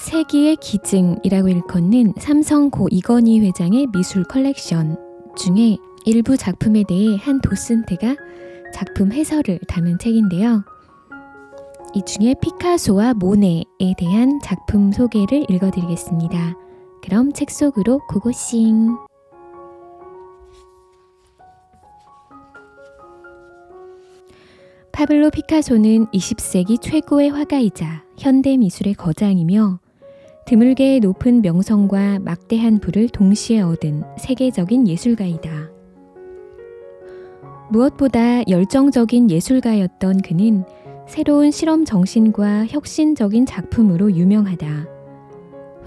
세기의 기증이라고 일컫는 삼성 고 이건희 회장의 미술 컬렉션 중에 일부 작품에 대해 한 도슨트가 작품 해설을 담은 책인데요. 이 중에 피카소와 모네에 대한 작품 소개를 읽어드리겠습니다. 그럼 책 속으로 고고싱! 파블로 피카소는 20세기 최고의 화가이자 현대미술의 거장이며 드물게 높은 명성과 막대한 부를 동시에 얻은 세계적인 예술가이다. 무엇보다 열정적인 예술가였던 그는 새로운 실험 정신과 혁신적인 작품으로 유명하다.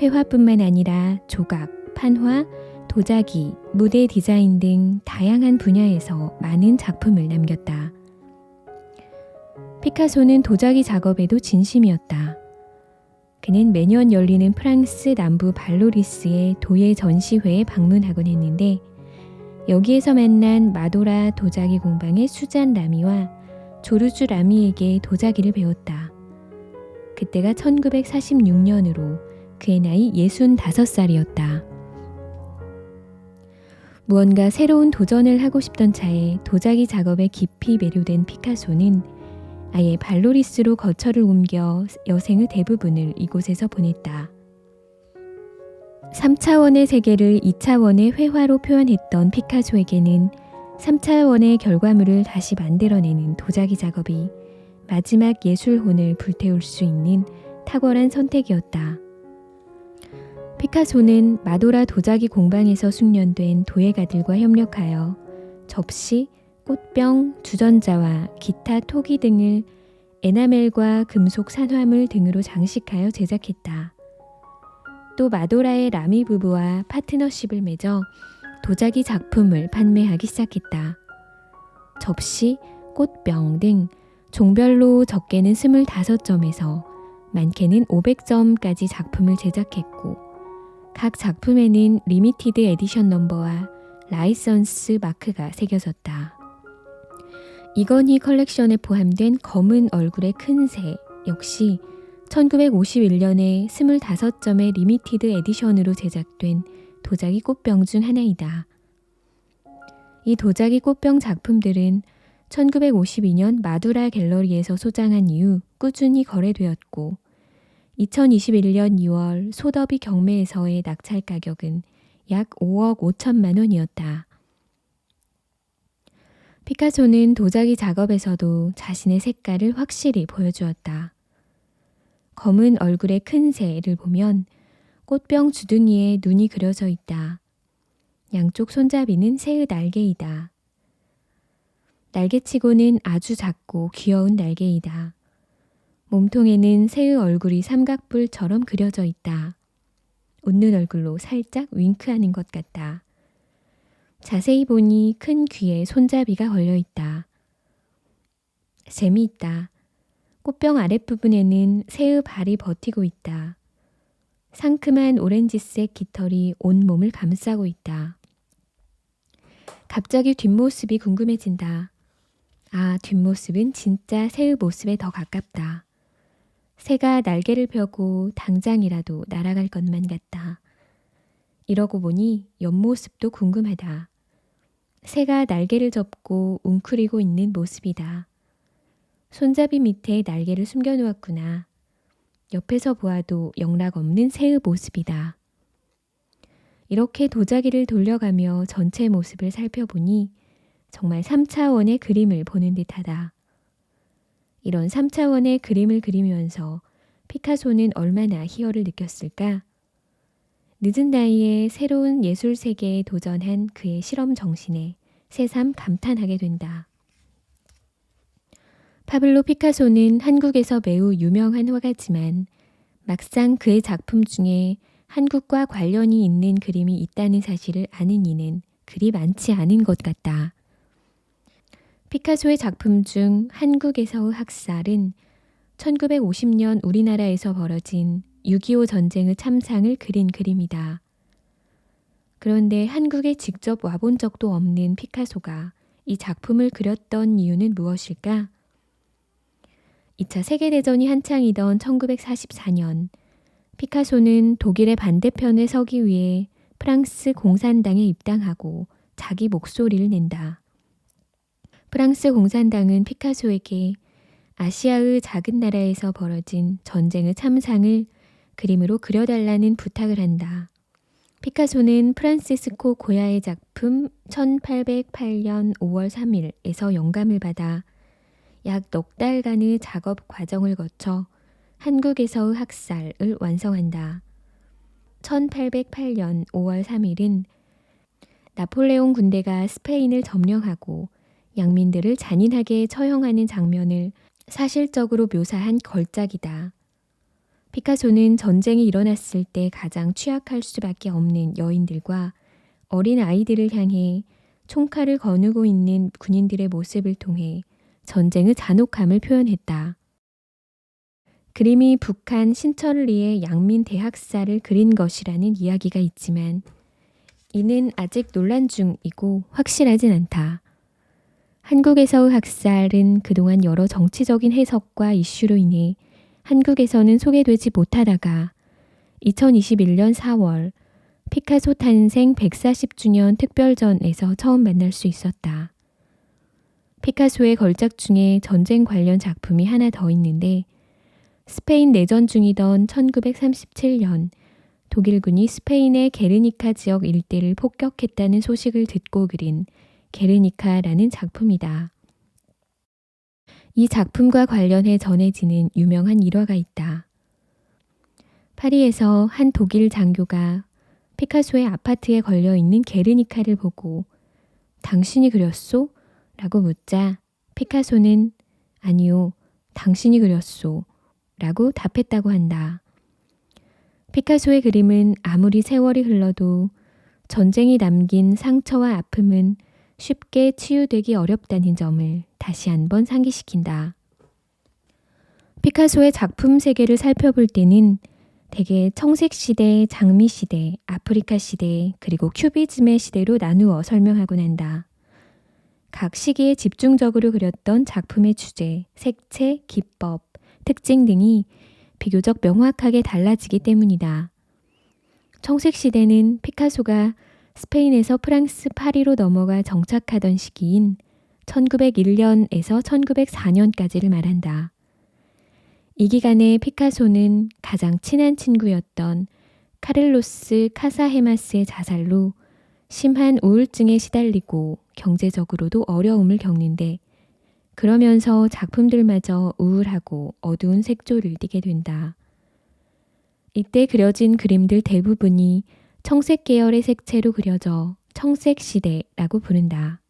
회화뿐만 아니라 조각, 판화, 도자기, 무대 디자인 등 다양한 분야에서 많은 작품을 남겼다. 피카소는 도자기 작업에도 진심이었다. 그는 매년 열리는 프랑스 남부 발로리스의 도예 전시회에 방문하곤 했는데 여기에서 만난 마도라 도자기 공방의 수잔 라미와 조르주 라미에게 도자기를 배웠다. 그때가 1946년으로 그의 나이 65살이었다. 무언가 새로운 도전을 하고 싶던 차에 도자기 작업에 깊이 매료된 피카소는 아예 발로리스로 거처를 옮겨 여생의 대부분을 이곳에서 보냈다. 3차원의 세계를 2차원의 회화로 표현했던 피카소에게는 3차원의 결과물을 다시 만들어내는 도자기 작업이 마지막 예술혼을 불태울 수 있는 탁월한 선택이었다. 피카소는 마도라 도자기 공방에서 숙련된 도예가들과 협력하여 접시, 꽃병, 주전자와 기타 토기 등을 에나멜과 금속 산화물 등으로 장식하여 제작했다. 또 마도라의 라미 부부와 파트너십을 맺어 도자기 작품을 판매하기 시작했다. 접시, 꽃병 등 종별로 적게는 25점에서 많게는 500점까지 작품을 제작했고 각 작품에는 리미티드 에디션 넘버와 라이선스 마크가 새겨졌다. 이건희 컬렉션에 포함된 검은 얼굴의 큰 새 역시 1951년에 25점의 리미티드 에디션으로 제작된 도자기 꽃병 중 하나이다. 이 도자기 꽃병 작품들은 1952년 마두라 갤러리에서 소장한 이후 꾸준히 거래되었고 2021년 2월 소더비 경매에서의 낙찰 가격은 약 5억 5천만 원이었다. 피카소는 도자기 작업에서도 자신의 색깔을 확실히 보여주었다. 검은 얼굴의 큰 새를 보면 꽃병 주둥이에 눈이 그려져 있다. 양쪽 손잡이는 새의 날개이다. 날개치고는 아주 작고 귀여운 날개이다. 몸통에는 새의 얼굴이 삼각뿔처럼 그려져 있다. 웃는 얼굴로 살짝 윙크하는 것 같다. 자세히 보니 큰 귀에 손잡이가 걸려 있다. 재미있다. 꽃병 아랫부분에는 새의 발이 버티고 있다. 상큼한 오렌지색 깃털이 온몸을 감싸고 있다. 갑자기 뒷모습이 궁금해진다. 아, 뒷모습은 진짜 새의 모습에 더 가깝다. 새가 날개를 펴고 당장이라도 날아갈 것만 같다. 이러고 보니 옆모습도 궁금하다. 새가 날개를 접고 웅크리고 있는 모습이다. 손잡이 밑에 날개를 숨겨놓았구나. 옆에서 보아도 영락없는 새의 모습이다. 이렇게 도자기를 돌려가며 전체 모습을 살펴보니 정말 3차원의 그림을 보는 듯하다. 이런 3차원의 그림을 그리면서 피카소는 얼마나 희열을 느꼈을까? 늦은 나이에 새로운 예술 세계에 도전한 그의 실험 정신에 새삼 감탄하게 된다. 파블로 피카소는 한국에서 매우 유명한 화가지만 막상 그의 작품 중에 한국과 관련이 있는 그림이 있다는 사실을 아는 이는 그리 많지 않은 것 같다. 피카소의 작품 중 한국에서의 학살은 1950년 우리나라에서 벌어진 6.25 전쟁의 참상을 그린 그림이다. 그런데 한국에 직접 와본 적도 없는 피카소가 이 작품을 그렸던 이유는 무엇일까? 2차 세계대전이 한창이던 1944년 피카소는 독일의 반대편에 서기 위해 프랑스 공산당에 입당하고 자기 목소리를 낸다. 프랑스 공산당은 피카소에게 아시아의 작은 나라에서 벌어진 전쟁의 참상을 그림으로 그려달라는 부탁을 한다. 피카소는 프란시스코 고야의 작품 1808년 5월 3일에서 영감을 받아 약 넉 달간의 작업 과정을 거쳐 한국에서의 학살을 완성한다. 1808년 5월 3일은 나폴레옹 군대가 스페인을 점령하고 양민들을 잔인하게 처형하는 장면을 사실적으로 묘사한 걸작이다. 피카소는 전쟁이 일어났을 때 가장 취약할 수밖에 없는 여인들과 어린 아이들을 향해 총칼을 거누고 있는 군인들의 모습을 통해 전쟁의 잔혹함을 표현했다. 그림이 북한 신천리의 양민 대학살을 그린 것이라는 이야기가 있지만 이는 아직 논란 중이고 확실하진 않다. 한국에서의 학살은 그동안 여러 정치적인 해석과 이슈로 인해 한국에서는 소개되지 못하다가 2021년 4월 피카소 탄생 140주년 특별전에서 처음 만날 수 있었다. 피카소의 걸작 중에 전쟁 관련 작품이 하나 더 있는데 스페인 내전 중이던 1937년 독일군이 스페인의 게르니카 지역 일대를 폭격했다는 소식을 듣고 그린 게르니카라는 작품이다. 이 작품과 관련해 전해지는 유명한 일화가 있다. 파리에서 한 독일 장교가 피카소의 아파트에 걸려있는 게르니카를 보고 당신이 그렸소? 라고 묻자 피카소는 아니요, 당신이 그렸소 라고 답했다고 한다. 피카소의 그림은 아무리 세월이 흘러도 전쟁이 남긴 상처와 아픔은 쉽게 치유되기 어렵다는 점을 다시 한번 상기시킨다. 피카소의 작품 세계를 살펴볼 때는 대개 청색시대, 장미시대, 아프리카시대, 그리고 큐비즘의 시대로 나누어 설명하곤 한다. 각 시기에 집중적으로 그렸던 작품의 주제, 색채, 기법, 특징 등이 비교적 명확하게 달라지기 때문이다. 청색시대는 피카소가 스페인에서 프랑스 파리로 넘어가 정착하던 시기인 1901년에서 1904년까지를 말한다. 이 기간에 피카소는 가장 친한 친구였던 카를로스 카사헤마스의 자살로 심한 우울증에 시달리고 경제적으로도 어려움을 겪는데 그러면서 작품들마저 우울하고 어두운 색조를 띠게 된다. 이때 그려진 그림들 대부분이 청색 계열의 색채로 그려져 청색시대라고 부른다.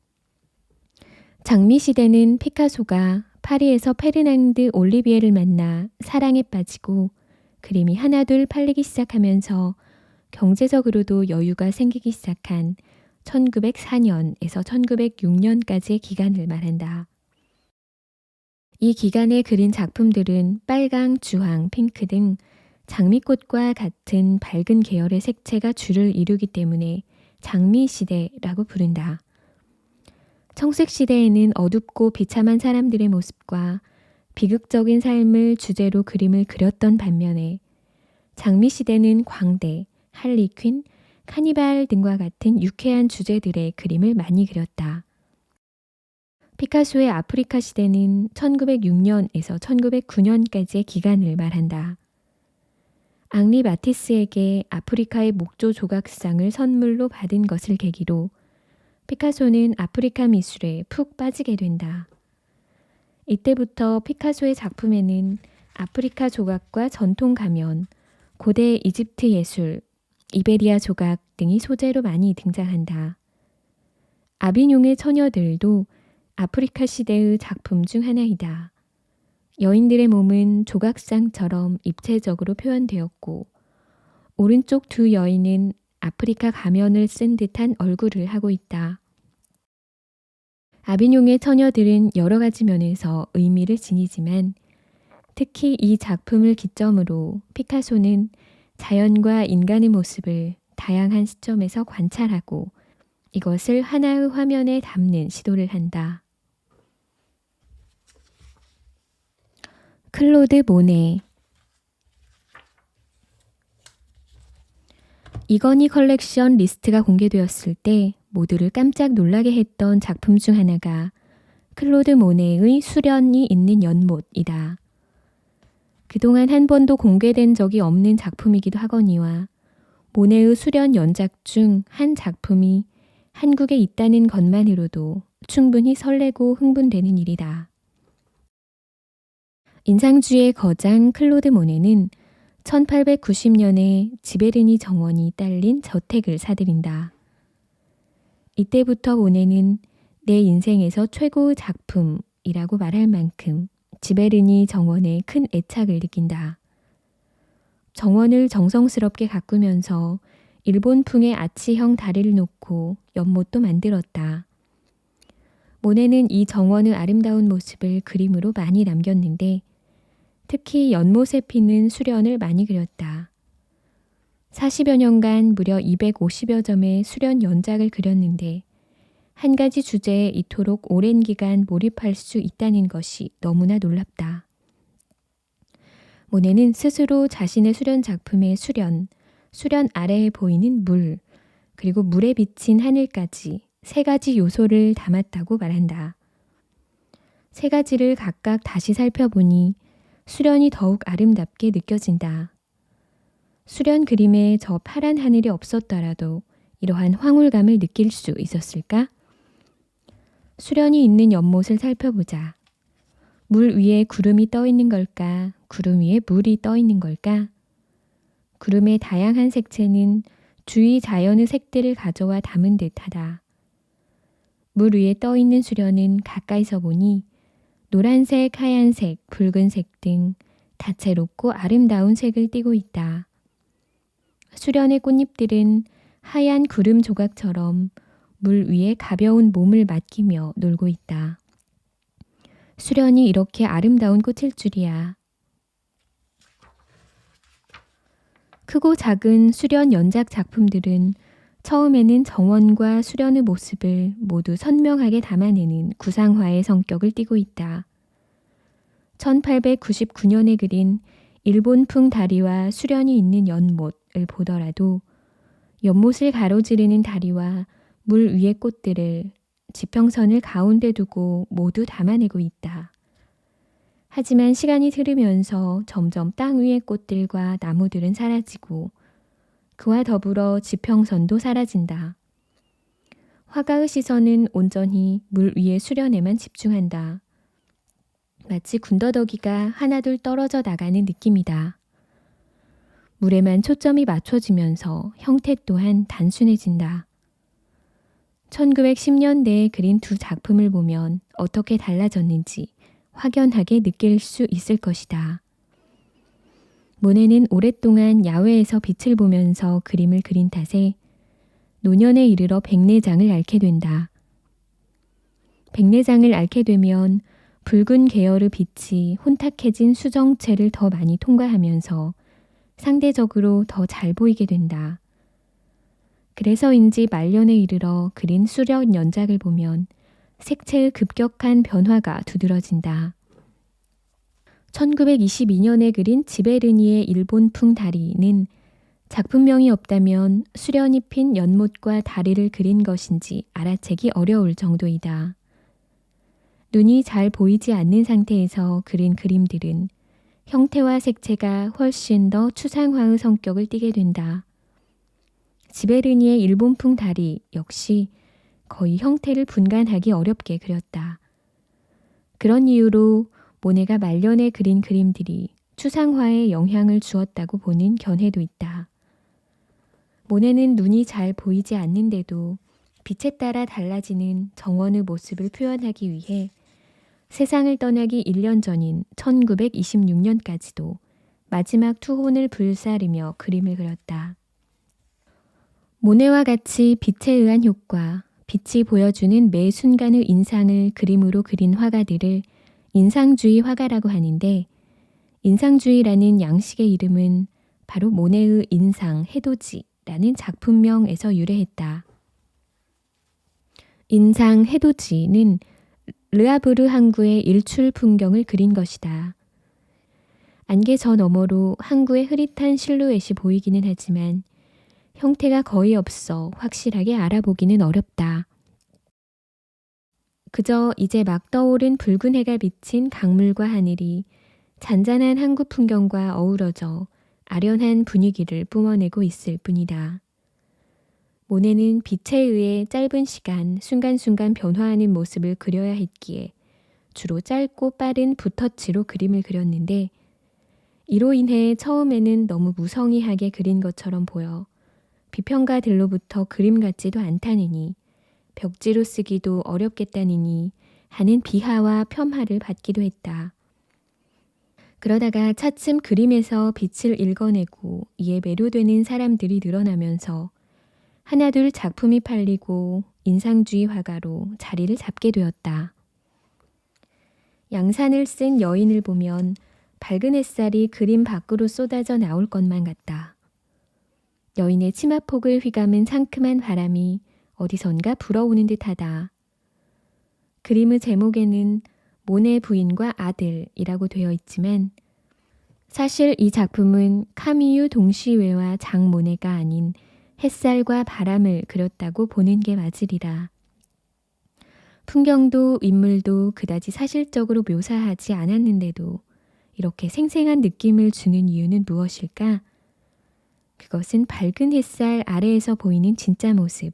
장미시대는 피카소가 파리에서 페르낭드 올리비에를 만나 사랑에 빠지고 그림이 하나둘 팔리기 시작하면서 경제적으로도 여유가 생기기 시작한 1904년에서 1906년까지의 기간을 말한다. 이 기간에 그린 작품들은 빨강, 주황, 핑크 등 장미꽃과 같은 밝은 계열의 색채가 주를 이루기 때문에 장미시대라고 부른다. 청색시대에는 어둡고 비참한 사람들의 모습과 비극적인 삶을 주제로 그림을 그렸던 반면에 장미시대는 광대, 할리퀸, 카니발 등과 같은 유쾌한 주제들의 그림을 많이 그렸다. 피카소의 아프리카 시대는 1906년에서 1909년까지의 기간을 말한다. 앙리 마티스에게 아프리카의 목조 조각상을 선물로 받은 것을 계기로 피카소는 아프리카 미술에 푹 빠지게 된다. 이때부터 피카소의 작품에는 아프리카 조각과 전통 가면, 고대 이집트 예술, 이베리아 조각 등이 소재로 많이 등장한다. 아비뇽의 처녀들도 아프리카 시대의 작품 중 하나이다. 여인들의 몸은 조각상처럼 입체적으로 표현되었고 오른쪽 두 여인은 아프리카 가면을 쓴 듯한 얼굴을 하고 있다. 아비뇽의 처녀들은 여러 가지 면에서 의미를 지니지만 특히 이 작품을 기점으로 피카소는 자연과 인간의 모습을 다양한 시점에서 관찰하고 이것을 하나의 화면에 담는 시도를 한다. 클로드 모네 이건희 컬렉션 리스트가 공개되었을 때 모두를 깜짝 놀라게 했던 작품 중 하나가 클로드 모네의 수련이 있는 연못이다. 그동안 한 번도 공개된 적이 없는 작품이기도 하거니와 모네의 수련 연작 중 한 작품이 한국에 있다는 것만으로도 충분히 설레고 흥분되는 일이다. 인상주의 거장 클로드 모네는 1890년에 지베르니 정원이 딸린 저택을 사들인다. 이때부터 모네는 내 인생에서 최고의 작품이라고 말할 만큼 지베르니 정원에 큰 애착을 느낀다. 정원을 정성스럽게 가꾸면서 일본풍의 아치형 다리를 놓고 연못도 만들었다. 모네는 이 정원의 아름다운 모습을 그림으로 많이 남겼는데 특히 연못에 피는 수련을 많이 그렸다. 40여 년간 무려 250여 점의 수련 연작을 그렸는데 한 가지 주제에 이토록 오랜 기간 몰입할 수 있다는 것이 너무나 놀랍다. 모네는 스스로 자신의 수련 작품의 수련 아래에 보이는 물, 그리고 물에 비친 하늘까지 세 가지 요소를 담았다고 말한다. 세 가지를 각각 다시 살펴보니 수련이 더욱 아름답게 느껴진다. 수련 그림에 저 파란 하늘이 없었더라도 이러한 황홀감을 느낄 수 있었을까? 수련이 있는 연못을 살펴보자. 물 위에 구름이 떠 있는 걸까? 구름 위에 물이 떠 있는 걸까? 구름의 다양한 색채는 주위 자연의 색들을 가져와 담은 듯하다. 물 위에 떠 있는 수련은 가까이서 보니 노란색, 하얀색, 붉은색 등 다채롭고 아름다운 색을 띠고 있다. 수련의 꽃잎들은 하얀 구름 조각처럼 물 위에 가벼운 몸을 맡기며 놀고 있다. 수련이 이렇게 아름다운 꽃일 줄이야. 크고 작은 수련 연작 작품들은 처음에는 정원과 수련의 모습을 모두 선명하게 담아내는 구상화의 성격을 띠고 있다. 1899년에 그린 일본풍 다리와 수련이 있는 연못을 보더라도 연못을 가로지르는 다리와 물 위의 꽃들을 지평선을 가운데 두고 모두 담아내고 있다. 하지만 시간이 흐르면서 점점 땅 위의 꽃들과 나무들은 사라지고 그와 더불어 지평선도 사라진다. 화가의 시선은 온전히 물 위의 수련에만 집중한다. 마치 군더더기가 하나둘 떨어져 나가는 느낌이다. 물에만 초점이 맞춰지면서 형태 또한 단순해진다. 1910년대에 그린 두 작품을 보면 어떻게 달라졌는지 확연하게 느낄 수 있을 것이다. 모네는 오랫동안 야외에서 빛을 보면서 그림을 그린 탓에 노년에 이르러 백내장을 앓게 된다. 백내장을 앓게 되면 붉은 계열의 빛이 혼탁해진 수정체를 더 많이 통과하면서 상대적으로 더 잘 보이게 된다. 그래서인지 말년에 이르러 그린 수련 연작을 보면 색채의 급격한 변화가 두드러진다. 1922년에 그린 지베르니의 일본풍 다리는 작품명이 없다면 수련이 핀 연못과 다리를 그린 것인지 알아채기 어려울 정도이다. 눈이 잘 보이지 않는 상태에서 그린 그림들은 형태와 색채가 훨씬 더 추상화의 성격을 띠게 된다. 지베르니의 일본풍 다리 역시 거의 형태를 분간하기 어렵게 그렸다. 그런 이유로 모네가 말년에 그린 그림들이 추상화에 영향을 주었다고 보는 견해도 있다. 모네는 눈이 잘 보이지 않는데도 빛에 따라 달라지는 정원의 모습을 표현하기 위해 세상을 떠나기 1년 전인 1926년까지도 마지막 투혼을 불사르며 그림을 그렸다. 모네와 같이 빛에 의한 효과, 빛이 보여주는 매 순간의 인상을 그림으로 그린 화가들을 인상주의 화가라고 하는데 인상주의라는 양식의 이름은 바로 모네의 인상 해돋이라는 작품명에서 유래했다. 인상 해돋이는 르아브르 항구의 일출 풍경을 그린 것이다. 안개 저 너머로 항구의 흐릿한 실루엣이 보이기는 하지만 형태가 거의 없어 확실하게 알아보기는 어렵다. 그저 이제 막 떠오른 붉은 해가 비친 강물과 하늘이 잔잔한 한국 풍경과 어우러져 아련한 분위기를 뿜어내고 있을 뿐이다. 모네는 빛에 의해 짧은 시간 순간순간 변화하는 모습을 그려야 했기에 주로 짧고 빠른 붓터치로 그림을 그렸는데 이로 인해 처음에는 너무 무성의하게 그린 것처럼 보여 비평가들로부터 그림 같지도 않다느니 벽지로 쓰기도 어렵겠다느니 하는 비하와 폄하를 받기도 했다. 그러다가 차츰 그림에서 빛을 읽어내고 이에 매료되는 사람들이 늘어나면서 하나둘 작품이 팔리고 인상주의 화가로 자리를 잡게 되었다. 양산을 쓴 여인을 보면 밝은 햇살이 그림 밖으로 쏟아져 나올 것만 같다. 여인의 치마폭을 휘감은 상큼한 바람이 어디선가 불어오는 듯하다. 그림의 제목에는 모네 부인과 아들이라고 되어 있지만 사실 이 작품은 카미유 동시회와 장 모네가 아닌 햇살과 바람을 그렸다고 보는 게 맞으리라. 풍경도 인물도 그다지 사실적으로 묘사하지 않았는데도 이렇게 생생한 느낌을 주는 이유는 무엇일까? 그것은 밝은 햇살 아래에서 보이는 진짜 모습,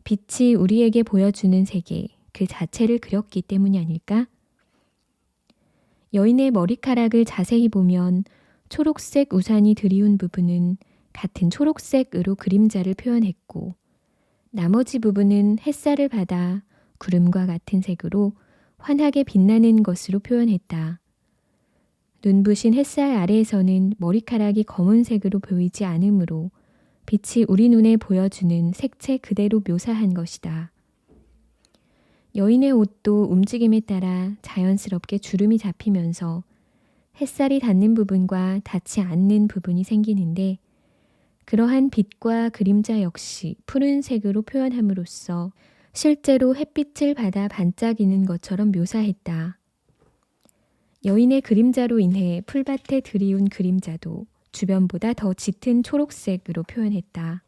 빛이 우리에게 보여주는 세계 그 자체를 그렸기 때문이 아닐까? 여인의 머리카락을 자세히 보면 초록색 우산이 드리운 부분은 같은 초록색으로 그림자를 표현했고 나머지 부분은 햇살을 받아 구름과 같은 색으로 환하게 빛나는 것으로 표현했다. 눈부신 햇살 아래에서는 머리카락이 검은색으로 보이지 않으므로 빛이 우리 눈에 보여주는 색채 그대로 묘사한 것이다. 여인의 옷도 움직임에 따라 자연스럽게 주름이 잡히면서 햇살이 닿는 부분과 닿지 않는 부분이 생기는데 그러한 빛과 그림자 역시 푸른색으로 표현함으로써 실제로 햇빛을 받아 반짝이는 것처럼 묘사했다. 여인의 그림자로 인해 풀밭에 드리운 그림자도 주변보다 더 짙은 초록색으로 표현했다.